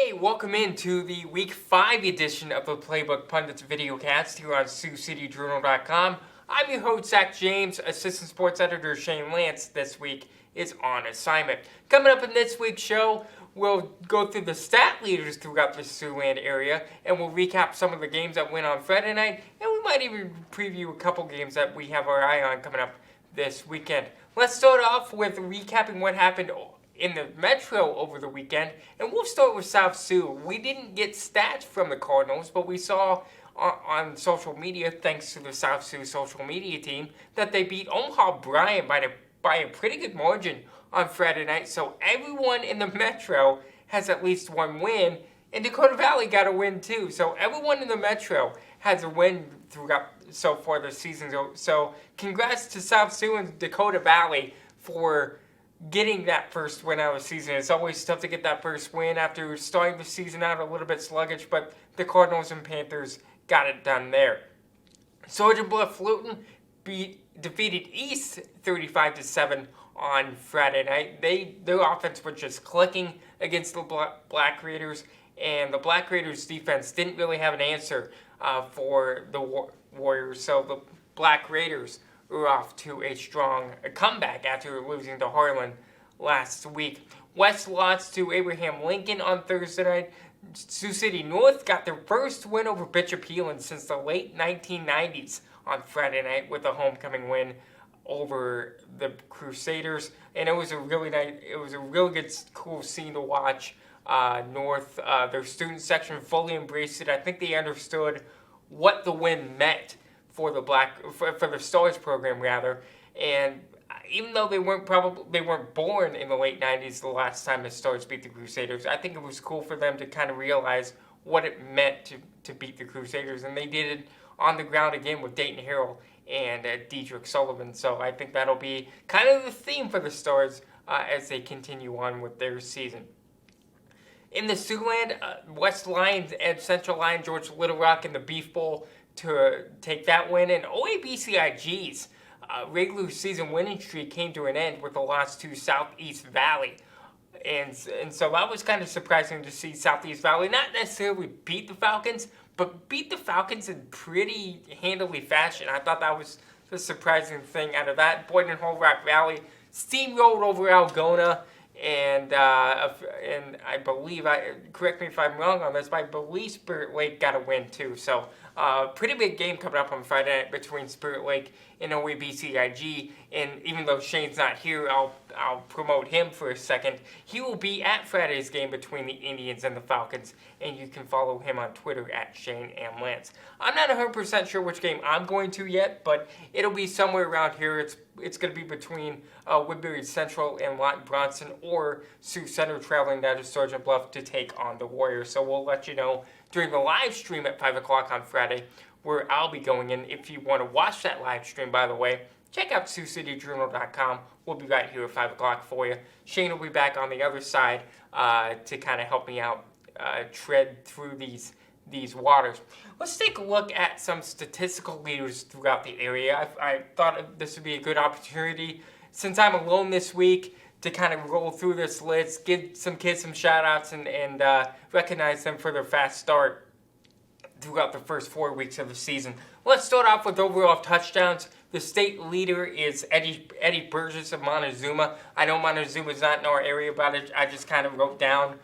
Hey, welcome into the Week 5 edition of the Playbook Pundits videocast here on SiouxCityJournal.com. I'm your host, Zach James. Assistant Sports Editor Shane Lance this week is on assignment. Coming up in this week's show, we'll go through the stat leaders throughout the Siouxland area, and we'll recap some of the games that went on Friday night, and we might even preview a couple games that we have our eye on coming up this weekend. Let's start off with recapping what happened in the Metro over the weekend, and we'll start with South Sioux. We didn't get stats from the Cardinals, but we saw on social media, thanks to the South Sioux social media team, that they beat Omaha Bryant by a pretty good margin on Friday night. So everyone in the Metro has at least one win, and Dakota Valley got a win too. So everyone in the Metro has a win throughout so far this season. So congrats to South Sioux and Dakota Valley for getting that first win out of the season. It's always tough to get that first win after starting the season out a little bit sluggish, but the Cardinals and Panthers got it done there. Sergeant Bluff Fulton defeated East 35-7 on Friday night. Their offense was just clicking against the Black Raiders, and the Black Raiders defense didn't really have an answer for the Warriors, so the Black Raiders were off to a strong comeback after losing to Harlan last week. West lost to Abraham Lincoln on Thursday night. Sioux City North got their first win over Bishop Heelan since the late 1990s on Friday night with a homecoming win over the Crusaders, and it was a really good, cool scene to watch. North, their student section fully embraced it. I think they understood what the win meant for the Stars program rather, and even though they weren't born in the late 90s the last time the Stars beat the Crusaders, I think it was cool for them to kind of realize what it meant to beat the Crusaders, and they did it on the ground again with Dayton Harrell and Diedrich Sullivan. So I think that'll be kind of the theme for the Stars as they continue on with their season. In the Siouxland, West Lions and Central Lion, George Little Rock in the Beef Bowl to take that win, and OABCIG's regular season winning streak came to an end with a loss to Southeast Valley. And so that was kind of surprising to see Southeast Valley not necessarily beat the Falcons, but beat the Falcons in pretty handily fashion. I thought that was the surprising thing out of that. Boynton and Whole Rock Valley steamrolled over Algona, and I believe, correct me if I'm wrong on this, but I believe Spirit Lake got a win too. So pretty big game coming up on Friday night between Spirit Lake and OABCIG. And even though Shane's not here, I'll promote him for a second. He will be at Friday's game between the Indians and the Falcons, and you can follow him on Twitter at Shane M. Lance. I'm not 100% sure which game I'm going to yet, but it'll be somewhere around here. It's going to be between Woodbury Central and Lawton Bronson, or Sioux Center traveling down to Sergeant Bluff to take on the Warriors. So we'll let you know during the live stream at 5 o'clock on Friday where I'll be going in. If you want to watch that live stream, by the way, check out SiouxCityJournal.com. We'll be right here at 5 o'clock for you. Shane will be back on the other side to kind of help me out tread through these waters. Let's take a look at some statistical leaders throughout the area. I thought this would be a good opportunity, since I'm alone this week, to kind of roll through this list, give some kids some shout-outs, and recognize them for their fast start throughout the first 4 weeks of the season. Let's start off with overall touchdowns. The state leader is Eddie Burgess of Montezuma. I know Montezuma's not in our area, but I just kind of wrote down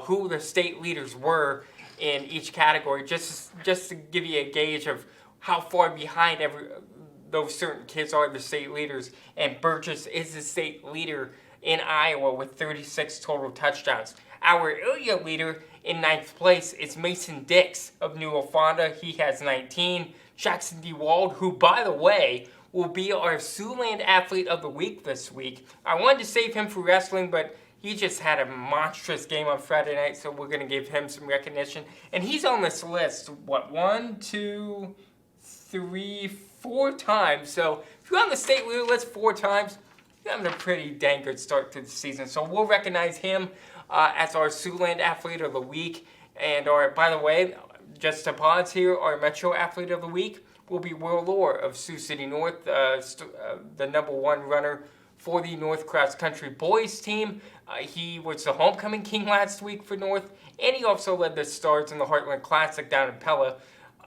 who the state leaders were in each category, just to give you a gauge of how far behind those certain kids are the state leaders. And Burgess is the state leader in Iowa with 36 total touchdowns. Our area leader in 9th place is Mason Dix of New Ofonda. He has 19. Jackson DeWald, who, by the way, will be our Siouxland Athlete of the Week this week. I wanted to save him for wrestling, but he just had a monstrous game on Friday night, so we're going to give him some recognition. And he's on this list, 1, 2, 3, 4 times. So if you're on the state leader list 4 times, you're having a pretty dang good start to the season. So we'll recognize him as our Siouxland Athlete of the Week. And by the way, just to pause here, our Metro Athlete of the Week will be Will Lohr of Sioux City North, the number 1 runner for the North Cross Country boys team. He was the homecoming king last week for North, and he also led the Stars in the Heartland Classic down in Pella.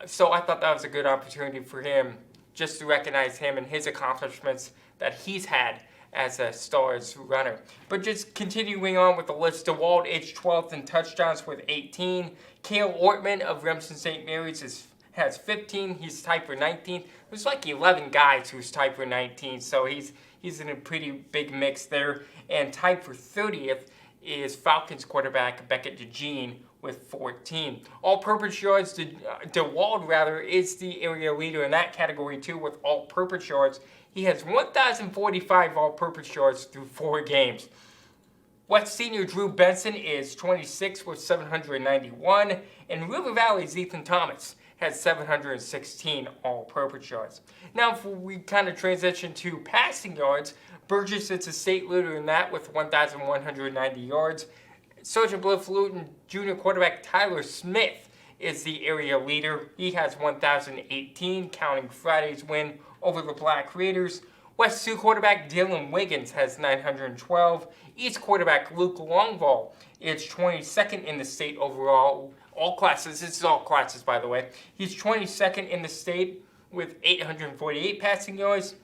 So I thought that was a good opportunity for him just to recognize him and his accomplishments that he's had as a Stars runner. But just continuing on with the list, DeWald is 12th in touchdowns with 18. Cale Ortman of Remsen St. Mary's has 15. He's tied for 19th. There's like 11 guys who's tied for 19, so he's in a pretty big mix there. And tied for 30th is Falcons quarterback Beckett DeJean with 14. All-purpose yards, DeWald is the area leader in that category too with all-purpose yards. He has 1,045 all-purpose yards through 4 games. West Senior Drew Benson is 26 with 791, and River Valley's Ethan Thomas has 716 all-purpose yards. Now, if we kind of transition to passing yards, Burgess is a state leader in that with 1,190 yards. Sergeant Bluff Luton junior quarterback Tyler Smith is the area leader. He has 1,018, counting Friday's win over the Black Raiders. West Sioux quarterback Dylan Wiggins has 912. East quarterback Luke Longvall is 22nd in the state overall. All classes, this is all classes by the way. He's 22nd in the state with 848 passing yards.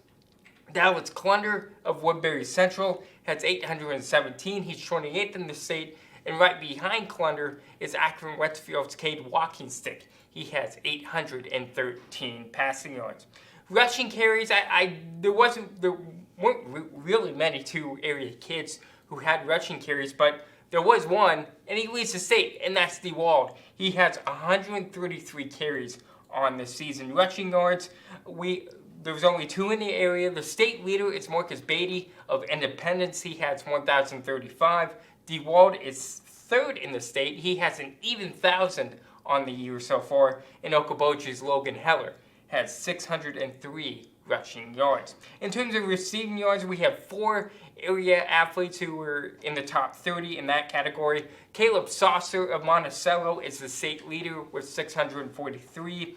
Dallas Clunder of Woodbury Central has 817. He's 28th in the state. And right behind Clunder is Akron Westfield's Cade Walkingstick. He has 813 passing yards. Rushing carries, there weren't really many two-area kids who had rushing carries, but there was one, and he leads the state, and that's DeWald. He has 133 carries on the season. Rushing yards, there was only 2 in the area. The state leader is Marcus Beatty of Independence. He has 1,035. DeWald is 3rd in the state. He has an even 1,000 on the year so far. And Okoboji's Logan Heller has 603 rushing yards. In terms of receiving yards, we have 4 area athletes who were in the top 30 in that category. Caleb Saucer of Monticello is the state leader with 643.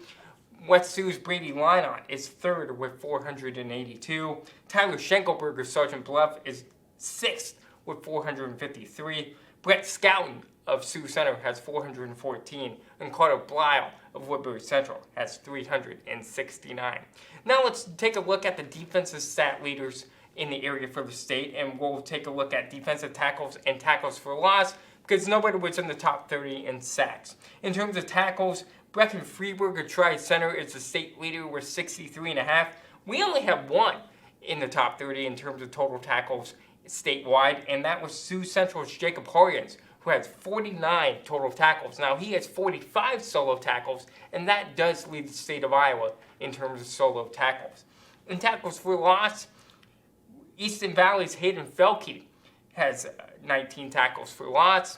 West Sioux's Brady Lynott is 3rd with 482. Tyler Schenkelberg of Sergeant Bluff is 6th with 453. Brett Scouten of Sioux Center has 414. And Carter Blyle of Woodbury Central has 369. Now let's take a look at the defensive stat leaders in the area for the state, and we'll take a look at defensive tackles and tackles for loss because nobody was in the top 30 in sacks. In terms of tackles, Brecken Freeberg of Tri-Center is the state leader with 63.5. We only have 1 in the top 30 in terms of total tackles statewide, and that was Sioux Central's Jacob Horians, who has 49 total tackles. Now, he has 45 solo tackles, and that does lead the state of Iowa in terms of solo tackles. In tackles for loss, Easton Valley's Hayden Felke has 19 tackles for loss,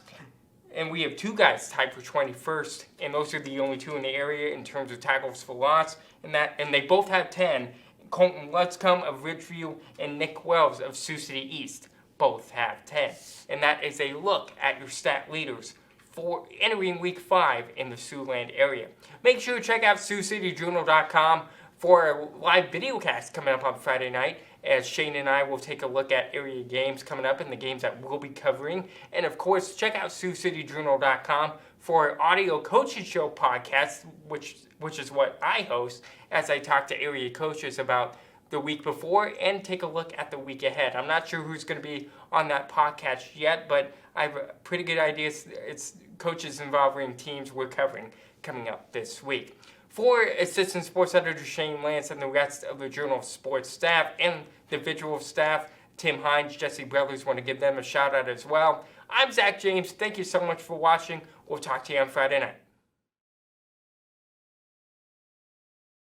and we have 2 guys tied for 21st, and those are the only 2 in the area in terms of tackles for loss, and they both have 10. Colton Lutzcombe of Ridgeview and Nick Wells of Sioux City East both have 10. And that is a look at your stat leaders for entering Week 5 in the Siouxland area. Make sure to check out SiouxCityJournal.com for a live video cast coming up on Friday night, as Shane and I will take a look at area games coming up and the games that we'll be covering. And of course, check out SiouxCityJournal.com for our audio coaching show podcast, which is what I host, as I talk to area coaches about the week before and take a look at the week ahead. I'm not sure who's going to be on that podcast yet, but I have a pretty good idea. It's coaches involving teams we're covering coming up this week. For Assistant Sports Editor Shane Lance and the rest of the Journal Sports staff and the visual staff, Tim Hines, Jesse Brothers, want to give them a shout out as well. I'm Zach James. Thank you so much for watching. We'll talk to you on Friday night.